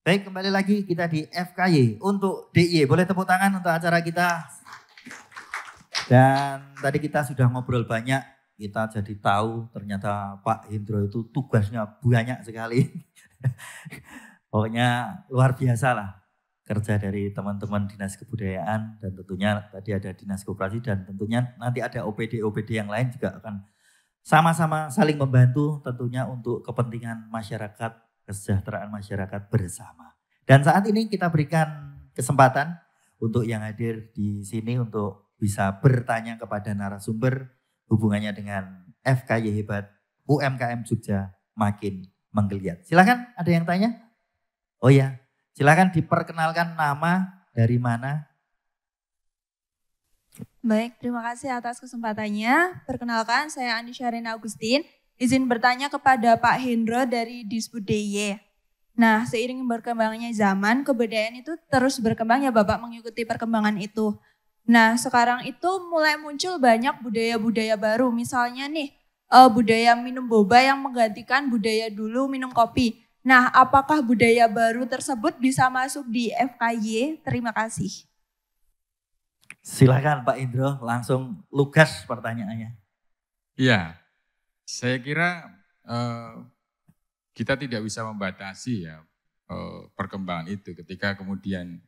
Baik, kembali lagi kita di FKY untuk DIY. Boleh tepuk tangan untuk acara kita. Dan tadi kita sudah ngobrol banyak, kita jadi tahu ternyata Pak Hendro itu tugasnya banyak sekali. Pokoknya luar biasa lah kerja dari teman-teman Dinas Kebudayaan dan tentunya tadi ada Dinas Koperasi dan tentunya nanti ada OPD-OPD yang lain juga akan sama-sama saling membantu tentunya untuk kepentingan masyarakat, kesejahteraan masyarakat bersama. Dan saat ini kita berikan kesempatan untuk yang hadir di sini untuk bisa bertanya kepada narasumber hubungannya dengan FKY Hebat UMKM Jogja makin menggeliat. Silakan, ada yang tanya? Oh ya, silakan diperkenalkan nama, dari mana? Baik, terima kasih atas kesempatannya. Perkenalkan, saya Andi Syarina Agustin. Izin bertanya kepada Pak Hendro dari Disbud DIY. Nah, seiring berkembangnya zaman, kebudayaan itu terus berkembang ya Bapak, mengikuti perkembangan itu. Nah, sekarang itu mulai muncul banyak budaya-budaya baru. Misalnya nih, budaya minum boba yang menggantikan budaya dulu minum kopi. Nah, apakah budaya baru tersebut bisa masuk di FKY? Terima kasih. Silakan Pak Indro, langsung lugas pertanyaannya. Iya, saya kira kita tidak bisa membatasi ya perkembangan itu ketika kemudian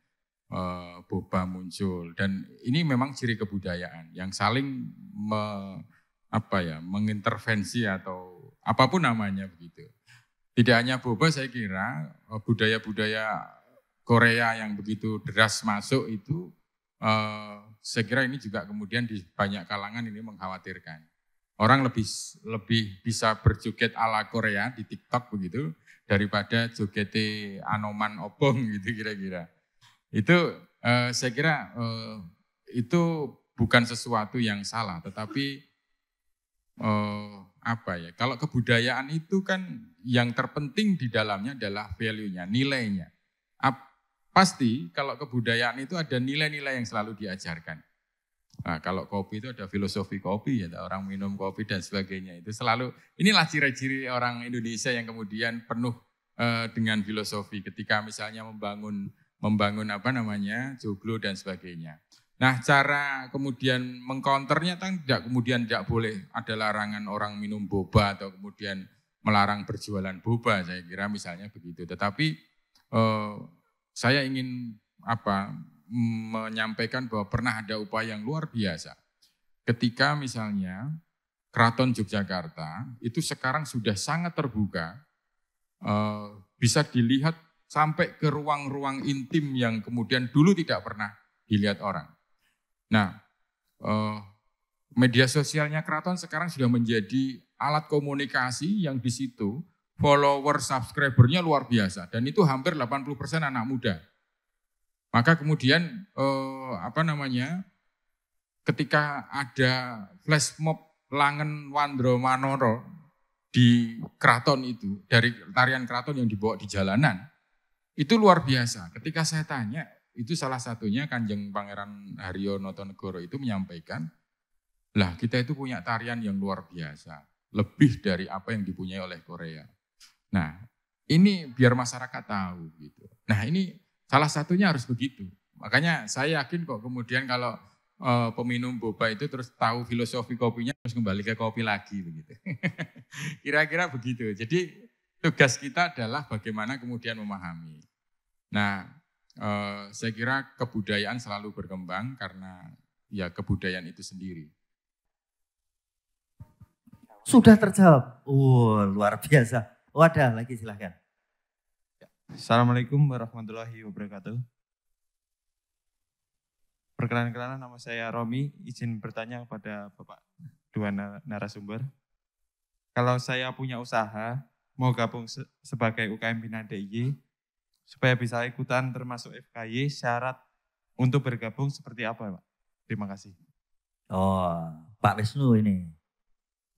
boba muncul dan ini memang ciri kebudayaan yang saling mengintervensi atau apapun namanya begitu. Tidak hanya boba, saya kira budaya-budaya Korea yang begitu deras masuk itu saya kira ini juga kemudian di banyak kalangan ini mengkhawatirkan. Orang lebih bisa berjoget ala Korea di TikTok begitu daripada joget Anoman Obong gitu kira-kira. Itu saya kira itu bukan sesuatu yang salah, tetapi kalau kebudayaan itu kan yang terpenting di dalamnya adalah value-nya, nilainya. Pasti kalau kebudayaan itu ada nilai-nilai yang selalu diajarkan. Nah, kalau kopi itu ada filosofi kopi, ya orang minum kopi dan sebagainya. Itu selalu, inilah ciri-ciri orang Indonesia yang kemudian penuh dengan filosofi ketika misalnya membangun joglo dan sebagainya. Nah, cara kemudian mengcounternya kan tidak boleh ada larangan orang minum boba atau kemudian melarang berjualan boba, saya kira misalnya begitu. Tetapi saya ingin menyampaikan bahwa pernah ada upaya yang luar biasa. Ketika misalnya Keraton Yogyakarta itu sekarang sudah sangat terbuka, bisa dilihat sampai ke ruang-ruang intim yang kemudian dulu tidak pernah dilihat orang. Nah, media sosialnya Keraton sekarang sudah menjadi alat komunikasi yang di situ follower, subscribernya luar biasa. Dan itu hampir 80% anak muda. Maka kemudian ketika ada flash mob Langen Wandro Manoro di keraton itu, dari tarian keraton yang dibawa di jalanan, itu luar biasa. Ketika saya tanya, itu salah satunya Kanjeng Pangeran Haryo Notonegoro itu menyampaikan, lah kita itu punya tarian yang luar biasa, lebih dari apa yang dipunyai oleh Korea. Nah, ini biar masyarakat tahu gitu. Nah, ini salah satunya harus begitu. Makanya saya yakin kok kemudian kalau peminum boba itu terus tahu filosofi kopinya terus kembali ke kopi lagi begitu. Kira-kira begitu. Jadi tugas kita adalah bagaimana kemudian memahami. Nah, saya kira kebudayaan selalu berkembang karena ya kebudayaan itu sendiri. Sudah terjawab. Luar biasa. Ada lagi, silahkan. Assalamualaikum warahmatullahi wabarakatuh. Perkenalan nama saya Romi, izin bertanya kepada Bapak dua narasumber. Kalau saya punya usaha, mau gabung sebagai UKM Binaan DIY, supaya bisa ikutan termasuk FKY, syarat untuk bergabung seperti apa Pak? Terima kasih. Pak Wisnu ini.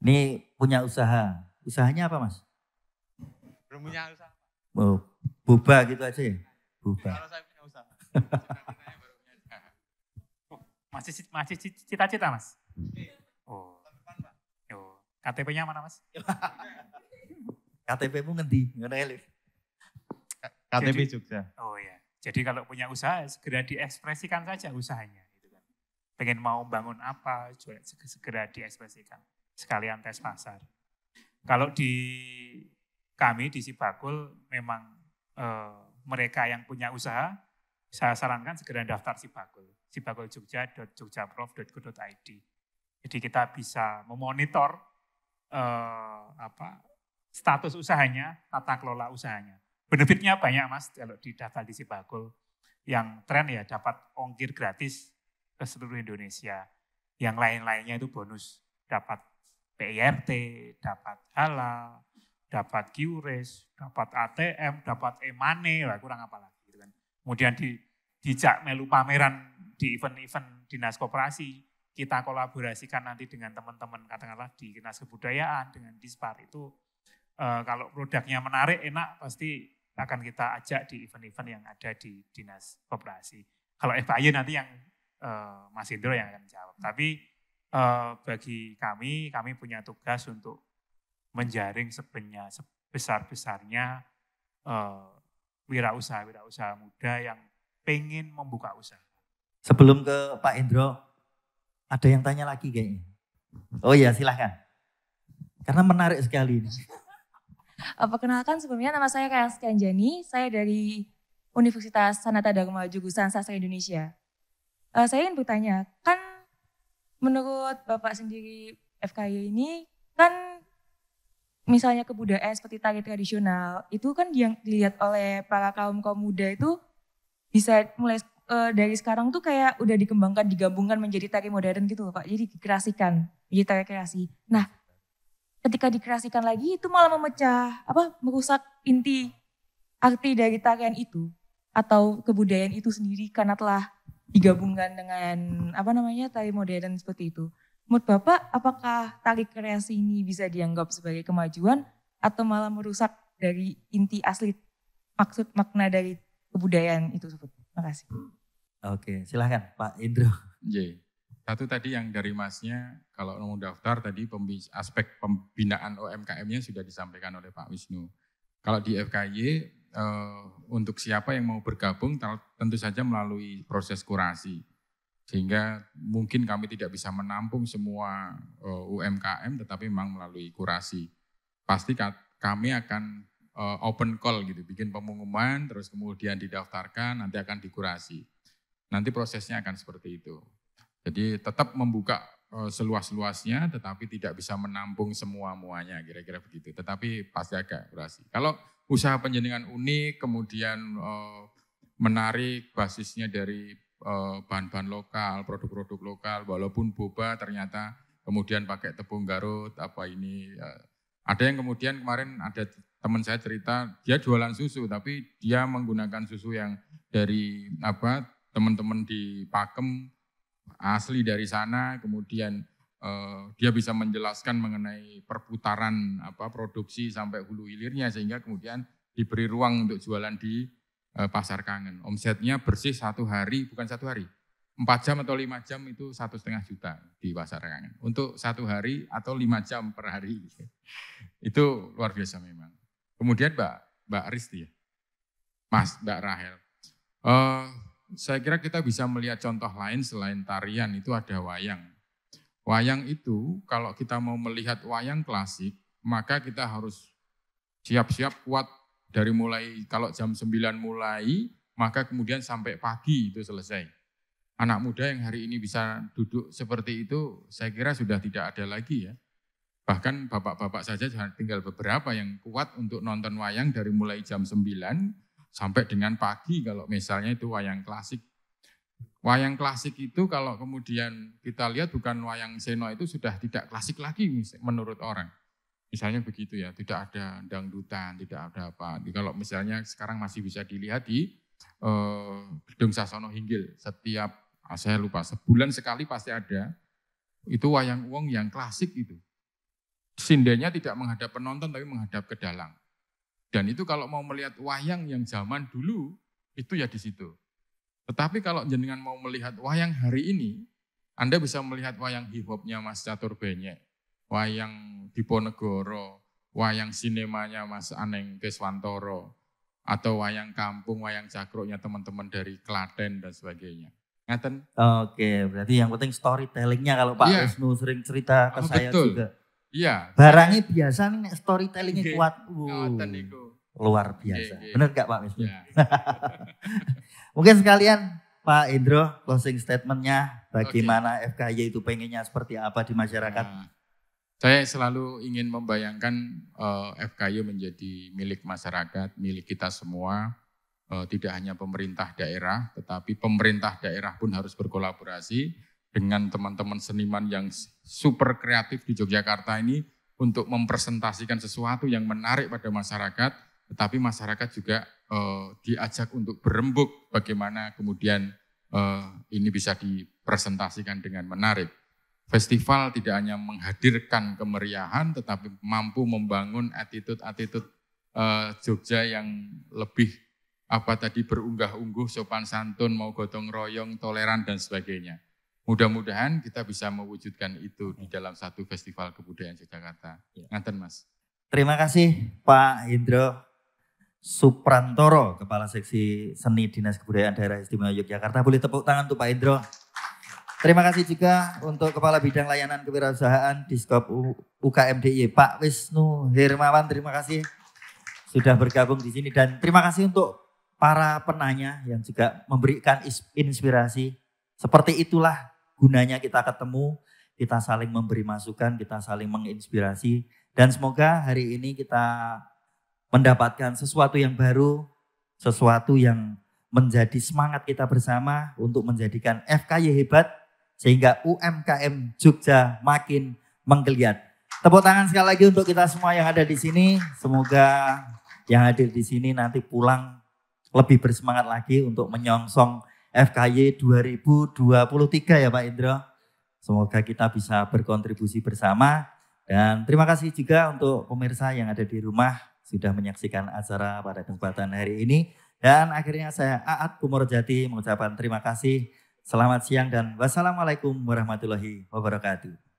Ini punya usaha. Usahanya apa Mas? Belum punya usaha. Boba gitu aja ya? Boba. Kalau saya punya usaha. Masih cita-cita Mas? KTP-nya mana Mas? KTP-mu ngendi? KTP Jadi- Jogja. Oh ya, jadi kalau punya usaha segera diekspresikan saja usahanya. Gitu kan. Pengen mau bangun apa, segera diekspresikan. Sekalian tes pasar. Kalau di kami di Sibakul memang mereka yang punya usaha, saya sarankan segera daftar Sibakul. sibakuljogja.jogjaprof.go.id. Jadi kita bisa memonitor status usahanya, tata kelola usahanya. Benefitnya banyak Mas kalau didaftar di Sibakul. Yang tren ya dapat ongkir gratis ke seluruh Indonesia. Yang lain-lainnya itu bonus. Dapat PIRT, dapat halal, dapat QRIS, dapat ATM, dapat e-money, lah kurang apa lagi. Gitu kan. Kemudian dijak melu pameran di event-event dinas koperasi. Kita kolaborasikan nanti dengan teman-teman katakanlah di Dinas Kebudayaan, dengan Dispar itu. Kalau produknya menarik, enak, pasti akan kita ajak di event-event yang ada di Dinas Koperasi. Kalau FKY nanti yang Mas Indro yang akan jawab. Tapi bagi kami punya tugas untuk menjaring sebesar-besarnya wirausaha muda yang pengen membuka usaha. Sebelum ke Pak Indro, ada yang tanya lagi kayaknya. Oh iya, silahkan. Karena menarik sekali ini. Perkenalkan sebelumnya nama saya Kayas Kanjani, saya dari Universitas Sanata Dharma jurusan Sastra Indonesia. Saya ingin bertanya, kan menurut Bapak sendiri FKY ini kan misalnya kebudayaan seperti tari tradisional itu kan yang dilihat oleh para kaum muda itu bisa mulai dari sekarang tuh kayak udah dikembangkan, digabungkan menjadi tari modern gitu loh Pak. Jadi dikreasikan, menjadi tari kreasi. Nah, ketika dikreasikan lagi itu malah merusak inti arti dari tarian itu atau kebudayaan itu sendiri karena telah digabungkan dengan tari modern seperti itu. Menurut Bapak, apakah tari kreasi ini bisa dianggap sebagai kemajuan atau malah merusak dari inti asli maksud makna dari kebudayaan itu tersebut? Terima kasih. Oke, silahkan Pak Indro. Satu tadi yang dari Masnya, kalau mau daftar tadi aspek pembinaan UMKM-nya sudah disampaikan oleh Pak Wisnu. Kalau di FKY, untuk siapa yang mau bergabung tentu saja melalui proses kurasi. Sehingga mungkin kami tidak bisa menampung semua UMKM, tetapi memang melalui kurasi. Pasti kami akan open call gitu, bikin pengumuman, terus kemudian didaftarkan, nanti akan dikurasi. Nanti prosesnya akan seperti itu. Jadi tetap membuka seluas-luasnya, tetapi tidak bisa menampung semua-muanya, kira-kira begitu. Tetapi pasti agak kurasi. Kalau usaha penjenengan unik, kemudian menarik basisnya dari bahan-bahan lokal, produk-produk lokal, walaupun boba ternyata kemudian pakai tepung Garut, ada yang kemudian kemarin ada teman saya cerita, dia jualan susu, tapi dia menggunakan susu yang dari teman-teman di Pakem, asli dari sana, kemudian dia bisa menjelaskan mengenai perputaran produksi sampai hulu hilirnya, sehingga kemudian diberi ruang untuk jualan di Pasar Kangen. Omsetnya bersih 1 hari, bukan 1 hari, 4 jam atau 5 jam itu 1,5 juta di Pasar Kangen. Untuk 1 hari atau 5 jam per hari. Itu luar biasa memang. Kemudian Mbak Risti ya, Mbak Rahel. Saya kira kita bisa melihat contoh lain selain tarian, itu ada wayang. Wayang itu kalau kita mau melihat wayang klasik, maka kita harus siap-siap kuat dari mulai kalau jam 9 mulai, maka kemudian sampai pagi itu selesai. Anak muda yang hari ini bisa duduk seperti itu, saya kira sudah tidak ada lagi ya. Bahkan bapak-bapak saja tinggal beberapa yang kuat untuk nonton wayang dari mulai jam 9 sampai dengan pagi kalau misalnya itu wayang klasik. Wayang klasik itu kalau kemudian kita lihat bukan wayang seno itu sudah tidak klasik lagi menurut orang. Misalnya begitu ya, tidak ada dangdutan, tidak ada apa. Kalau misalnya sekarang masih bisa dilihat di Gedung Sasono Hinggil. Setiap, saya lupa, sebulan sekali pasti ada. Itu wayang wong yang klasik itu. Sindennya tidak menghadap penonton tapi menghadap ke dalam. Dan itu kalau mau melihat wayang yang zaman dulu, itu ya di situ. Tetapi kalau jenengan mau melihat wayang hari ini, Anda bisa melihat wayang hip-hopnya Mas Catur Benyek, wayang Diponegoro, wayang sinemanya Mas Aneng Keswantoro, atau wayang kampung, wayang cakruknya teman-teman dari Klaten dan sebagainya. Ngaten? Oke, berarti yang penting storytellingnya kalau Pak Iya. Wisnu sering cerita ke saya betul. juga. Iya. Barangnya biasa nih storytellingnya Nggih, kuat. Ngoten niku. Luar biasa. Nggih. Benar gak Pak Wisnu? Ya. Mungkin sekalian Pak Indro closing statementnya bagaimana FKY itu pengennya seperti apa di masyarakat. Nah, saya selalu ingin membayangkan FKY menjadi milik masyarakat, milik kita semua. Tidak hanya pemerintah daerah, tetapi pemerintah daerah pun harus berkolaborasi dengan teman-teman seniman yang super kreatif di Yogyakarta ini untuk mempresentasikan sesuatu yang menarik pada masyarakat, tetapi masyarakat juga diajak untuk berembuk bagaimana kemudian ini bisa dipresentasikan dengan menarik. Festival tidak hanya menghadirkan kemeriahan, tetapi mampu membangun attitude Jogja yang lebih berunggah-ungguh, sopan santun, mau gotong royong, toleran dan sebagainya. Mudah-mudahan kita bisa mewujudkan itu di dalam satu festival kebudayaan Yogyakarta. Ngaten Mas. Terima kasih Pak Indro Suprantoro, Kepala Seksi Seni Dinas Kebudayaan Daerah Istimewa Yogyakarta. Boleh tepuk tangan untuk Pak Indro. Terima kasih juga untuk Kepala Bidang Layanan Kewirausahaan Diskop UKM DIY Pak Wisnu Hermawan. Terima kasih sudah bergabung di sini dan terima kasih untuk para penanya yang juga memberikan inspirasi. Seperti itulah gunanya kita ketemu, kita saling memberi masukan, kita saling menginspirasi. Dan semoga hari ini kita mendapatkan sesuatu yang baru, sesuatu yang menjadi semangat kita bersama untuk menjadikan FKY hebat, sehingga UMKM Jogja makin menggeliat. Tepuk tangan sekali lagi untuk kita semua yang ada di sini. Semoga yang hadir di sini nanti pulang lebih bersemangat lagi untuk menyongsong FKY 2023 ya Pak Indro. Semoga kita bisa berkontribusi bersama. Dan terima kasih juga untuk pemirsa yang ada di rumah sudah menyaksikan acara pada kesempatan hari ini. Dan akhirnya saya Aat Kumorjati mengucapkan terima kasih. Selamat siang dan wassalamualaikum warahmatullahi wabarakatuh.